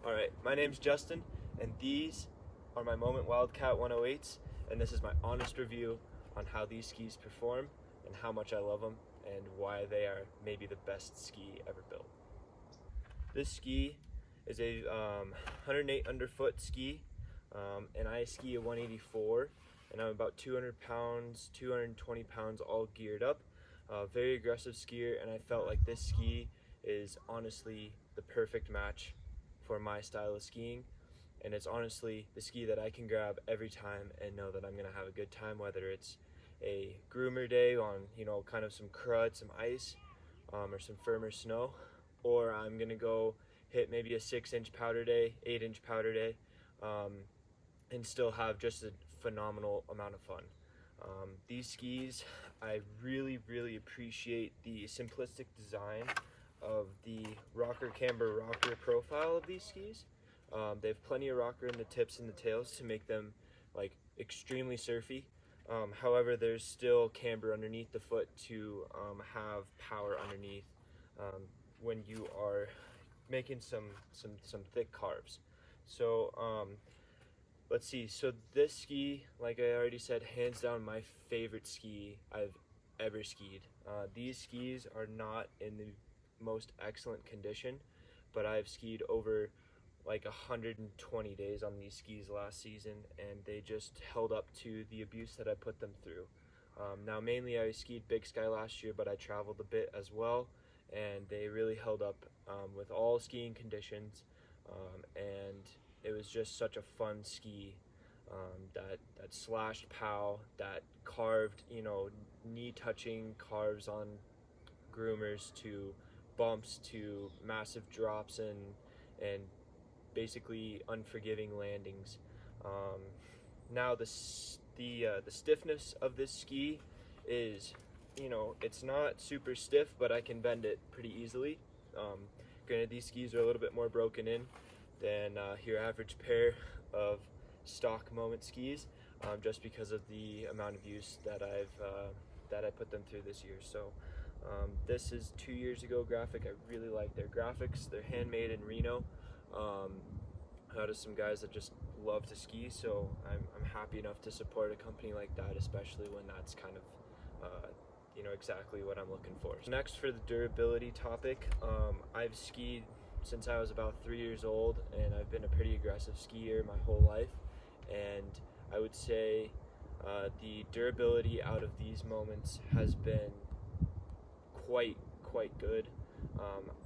Alright, my name's Justin, and these are my Moment WIldcat 108s, and this is my honest review on how these skis perform and how much I love them and why they are maybe the best ski ever built. This ski is a 108 underfoot ski, and I ski a 184, and I'm about 200 pounds, 220 pounds all geared up. Very aggressive skier, and I felt like this ski is honestly the perfect match for my style of skiing, and it's honestly the ski that I can grab every time and know that I'm gonna have a good time, whether it's a groomer day on kind of some crud, some ice, or some firmer snow, or I'm gonna go hit maybe a 6-inch powder day, 8-inch powder day, and still have just a phenomenal amount of fun. These skis, I really appreciate the simplistic design of the rocker camber rocker profile of these skis. They have plenty of rocker in the tips and the tails to make them like extremely surfy. However, there's still camber underneath the foot to have power underneath when you are making some thick carves. So let's see. So this ski, like I already said, hands down my favorite ski I've ever skied. These skis are not in the most excellent condition, but I've skied over like 120 days on these skis last season, and they just held up to the abuse that I put them through. Now mainly I skied Big Sky last year, but I traveled a bit as well, and they really held up with all skiing conditions, and it was just such a fun ski. That slashed pow, that carved, knee touching carves on groomers, to bumps, to massive drops and basically unforgiving landings. Now the stiffness of this ski is, it's not super stiff, but I can bend it pretty easily. Granted, these skis are a little bit more broken in than your average pair of stock Moment skis, just because of the amount of use that I put them through this year. So this is 2 years ago graphic. I really like their graphics. They're handmade in Reno out of some guys that just love to ski, so I'm happy enough to support a company like that, especially when that's kind of exactly what I'm looking for. So next, for the durability topic, I've skied since I was about 3 years old, and I've been a pretty aggressive skier my whole life, and I would say the durability out of these Moments has been quite good.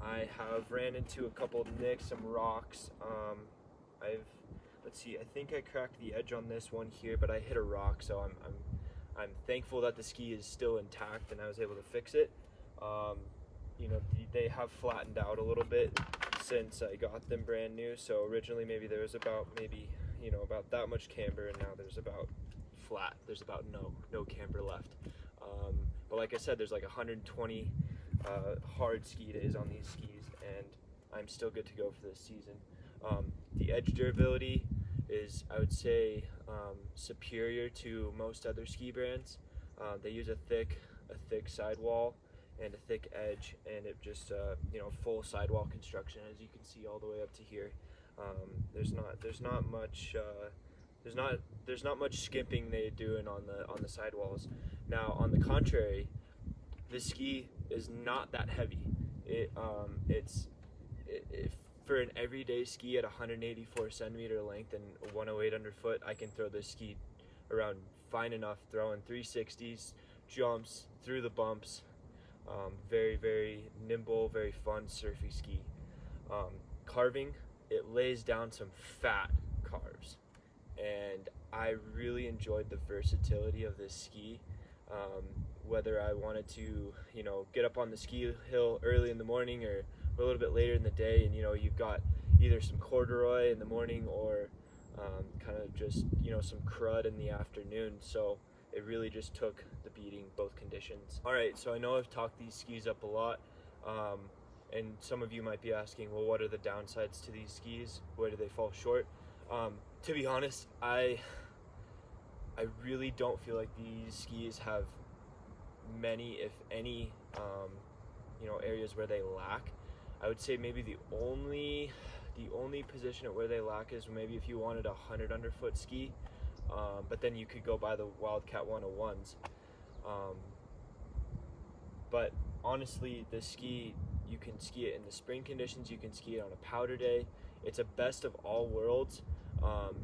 I have ran into a couple of nicks, some rocks. Let's see, I think I cracked the edge on this one here, but I hit a rock, so I'm thankful that the ski is still intact and I was able to fix it. They have flattened out a little bit since I got them brand new. So originally maybe there was about that much camber, and now there's about flat. There's about no camber left. But like I said, there's like 120 hard ski days on these skis, and I'm still good to go for this season. The edge durability is, I would say, superior to most other ski brands. They use a thick sidewall and a thick edge, and it just full sidewall construction, as you can see all the way up to here. There's not much skimping they doing on the sidewalls. Now, on the contrary, this ski is not that heavy. For an everyday ski at 184 centimeter length and 108 underfoot, I can throw this ski around fine enough, throwing 360s, jumps through the bumps. Very nimble, very fun, surfy ski. Carving, it lays down some fat carves, and I really enjoyed the versatility of this ski. Whether I wanted to, get up on the ski hill early in the morning or a little bit later in the day, and you've got either some corduroy in the morning or kind of just some crud in the afternoon. So it really just took the beating, both conditions. All right, so I know I've talked these skis up a lot, and some of you might be asking, well, what are the downsides to these skis? Where do they fall short? To be honest, I really don't feel like these skis have many, if any, areas where they lack. I would say maybe the The only position at where they lack is maybe if you wanted a 100 underfoot ski, but then you could go buy the WIldcat 101s. But honestly, this ski, you can ski it in the spring conditions, you can ski it on a powder day. It's a best of all worlds.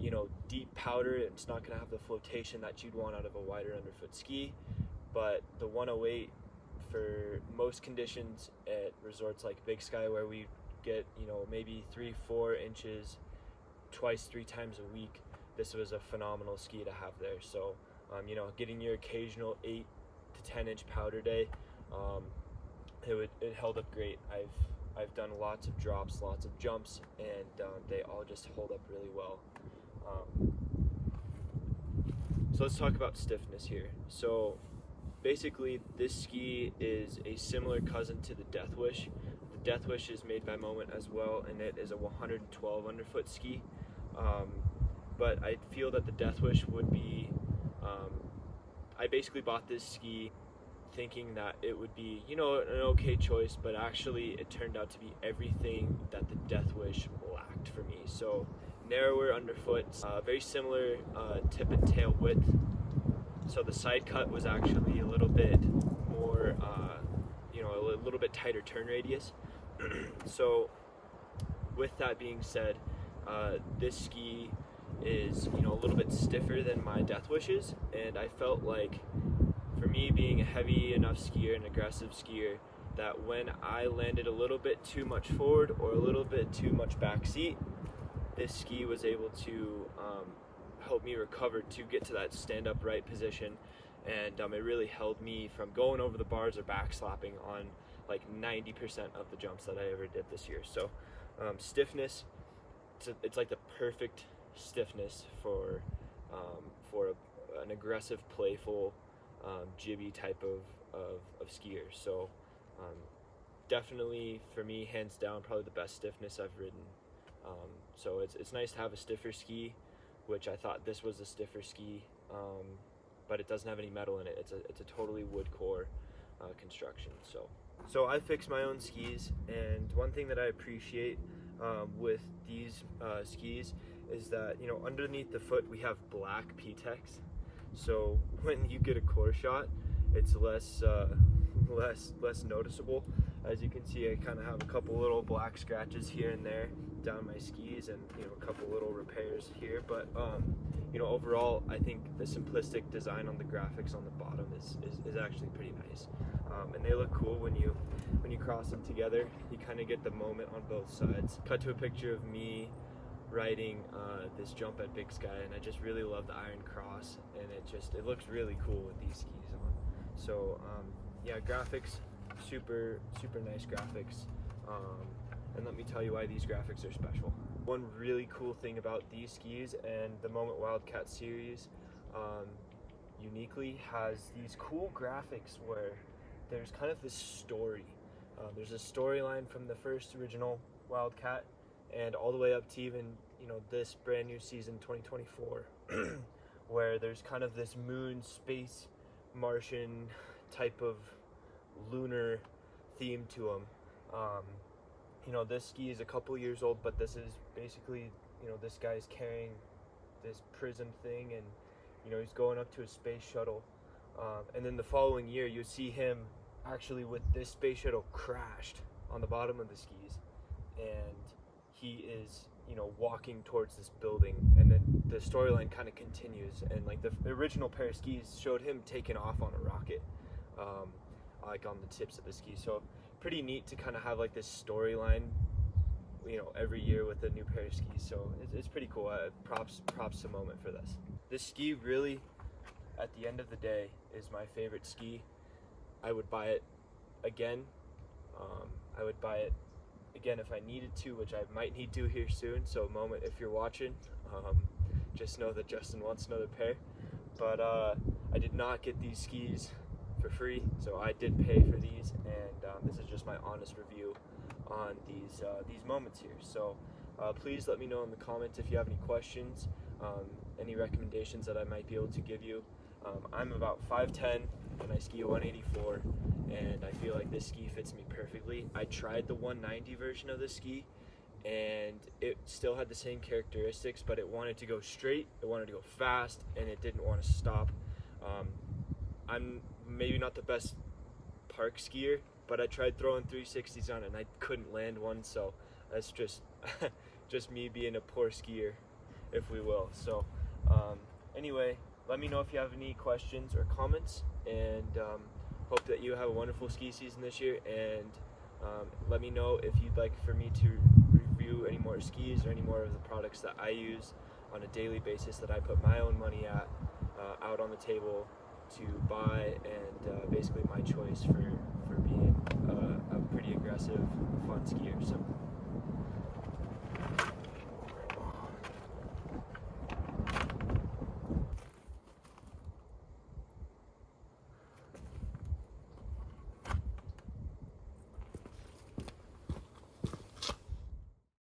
You know, deep powder, it's not going to have the flotation that you'd want out of a wider underfoot ski, but the 108 for most conditions at resorts like Big Sky, where we get, you know, maybe 3-4 inches twice, 3 times a week, this was a phenomenal ski to have there. So you know, getting your occasional 8 to 10 inch powder day, it held up great. I've done lots of drops, lots of jumps, and they all just hold up really well. So let's talk about stiffness here. So basically, this ski is a similar cousin to the Death Wish. The Death Wish is made by Moment as well, and it is a 112 underfoot ski. But I feel that the Death Wish would be, I basically bought this ski thinking that it would be, you know, an okay choice, but actually it turned out to be everything that the Death Wish lacked for me. So narrower underfoot, very similar tip and tail width. So the side cut was actually a little bit more, you know, a little bit tighter turn radius. So with that being said, this ski is, you know, a little bit stiffer than my Death Wishes, and I felt like, for me being a heavy enough skier, an aggressive skier, that when I landed a little bit too much forward or a little bit too much back seat, this ski was able to help me recover to get to that stand upright position, and it really held me from going over the bars or back slapping on like 90% of the jumps that I ever did this year. So stiffness, it's like the perfect stiffness for an aggressive, playful, jibby type of skier. So definitely for me, hands down, probably the best stiffness I've ridden. So it's nice to have a stiffer ski, which I thought this was a stiffer ski, but it doesn't have any metal in it. It's a totally wood core construction. So I fix my own skis, and one thing that I appreciate with these skis is that, you know, underneath the foot we have black P-Tex. So when you get a core shot, it's less noticeable. As you can see, I kind of have a couple little black scratches here and there down my skis, and, you know, a couple little repairs here. But you know, overall, I think the simplistic design on the graphics on the bottom is actually pretty nice, and they look cool when you cross them together. You kind of get the Moment on both sides. Cut to a picture of me riding this jump at Big Sky, and I just really love the Iron Cross, and it looks really cool with these skis on. So yeah, graphics, super nice graphics, and let me tell you why these graphics are special. One really cool thing about these skis and the Moment WIldcat series uniquely has these cool graphics where there's kind of this story. There's a storyline from the first original WIldcat and all the way up to even, you know, this brand new season 2024 where there's kind of this moon, space, Martian type of lunar theme to them. You know, this ski is a couple years old, but this is basically, you know, this guy's carrying this prism thing, and, you know, he's going up to a space shuttle, and then the following year you see him actually with this space shuttle crashed on the bottom of the skis, and he is, you know, walking towards this building, and then the storyline kind of continues, and like the original pair of skis showed him taking off on a rocket, like on the tips of the skis. So pretty neat to kind of have like this storyline, you know, every year with a new pair of skis. So it's pretty cool. Props to Moment for this. This ski really, at the end of the day, is my favorite ski. I would buy it again. I would buy it again if I needed to, which I might need to here soon. So Moment, if you're watching, just know that Justin wants another pair. But I did not get these skis for free, so I did pay for these, and this is just my honest review on these Moments here. So please let me know in the comments if you have any questions, any recommendations that I might be able to give you. I'm about 5'10", and I ski a 184, and I feel like this ski fits me perfectly. I tried the 190 version of this ski, and it still had the same characteristics, but it wanted to go straight, it wanted to go fast, and it didn't want to stop. I'm maybe not the best park skier, but I tried throwing 360s on it and I couldn't land one, so that's just just me being a poor skier, if we will. So anyway, let me know if you have any questions or comments, and hope that you have a wonderful ski season this year, and let me know if you'd like for me to review any more skis or any more of the products that I use on a daily basis that I put my own money at out on the table to buy, and basically my choice for being a pretty aggressive, fun skier. So